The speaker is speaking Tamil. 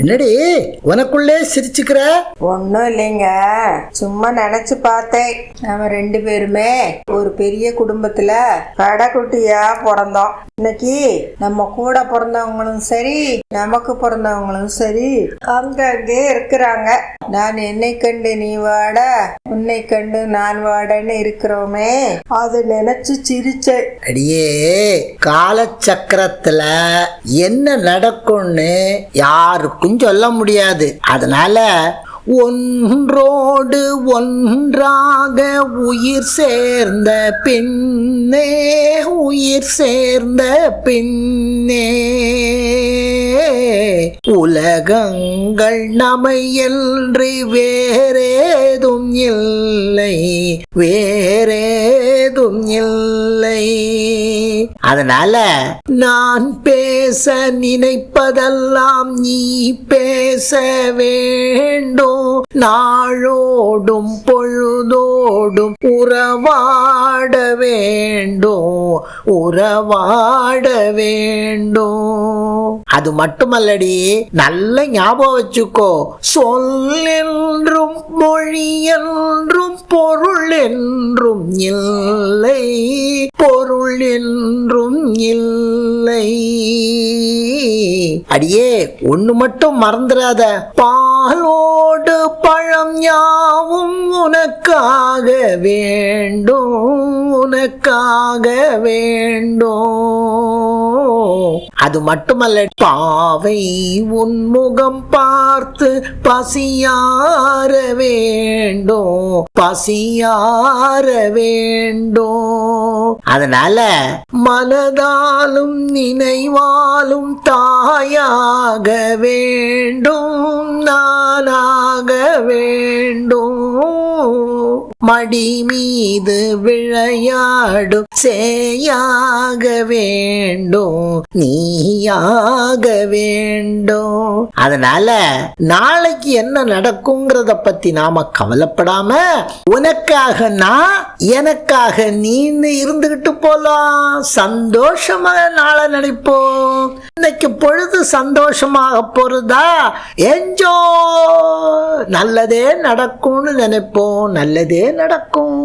என்னடி உனக்குள்ளே சிரிச்சுக்கிற? ஒன்னும் இல்லைங்க, சும்மா நினைச்சு பார்த்தேன். நம்ம 2 பேருமே ஒரு பெரிய குடும்பத்துல கடைக்குட்டியா பிறந்தோம். இன்னைக்கு நம்ம கூட பிறந்தவங்களும் சரி, நமக்கு பிறந்தவங்களும் சரி அங்கங்கே இருக்கிறாங்க. நான் என்னை கண்டு நீ வாட, உன்னை கண்டு நான் வாடன்னு இருக்கிறோமே, அது நினைச்சு சிரிச்சேன். அடியே, காலச்சக்கரத்துல என்ன நடக்கும்னு யாருக்கும் சொல்ல முடியாது. அதனால ஒன்றோடு ஒன்றாக உயிர் சேர்ந்த பின்னே, உயிர் சேர்ந்த பின்னே உலகங்கள் நமையன்றி வேறேதும் இல்லை, வேறேதும் இல்லை. அதனால நான் பேச நினைப்பதெல்லாம் நீ பேச வேண்டும். நாளோடும் பொழுதோடும் உறவாட வேண்டும், உறவாட வேண்டும். அது மட்டுமல்லடி, நல்ல ஞாபகம் வச்சுக்கோ, சொல் என்றும் மொழி என்றும் பொருள் என்றும் இல்லை, பொருள் என்றும் இல்லை. அடியே, ஒண்ணு மட்டும் மறந்துடாத, பாலோடு பழம் யாவும் உனக்காக வேண்டும், உனக்காக வேண்டும். அது மட்டுமல்ல, பாவை உன்முகம் பார்த்து பசியார வேண்டும், பசியார வேண்டும். அதனால மனதாலும் நினைவாலும் தாயாக வேண்டும், நானாக வேண்டும். மடி மீது விளையாடும் சேயாக வேண்டும், நீயாக வேண்டும். அதனால நாளைக்கு என்ன நடக்குங்கிறத பத்தி நாம கவலைப்படாம, உனக்காக நான், எனக்காக நீன்னு இருந்துகிட்டு போலாம். சந்தோஷமா நாளை நினைப்போம். இன்னைக்கு பொழுது சந்தோஷமாக போறதா, என்ஜாய். நல்லதே நடக்கும்னு நினைப்போம், நல்லதே நடக்கும்.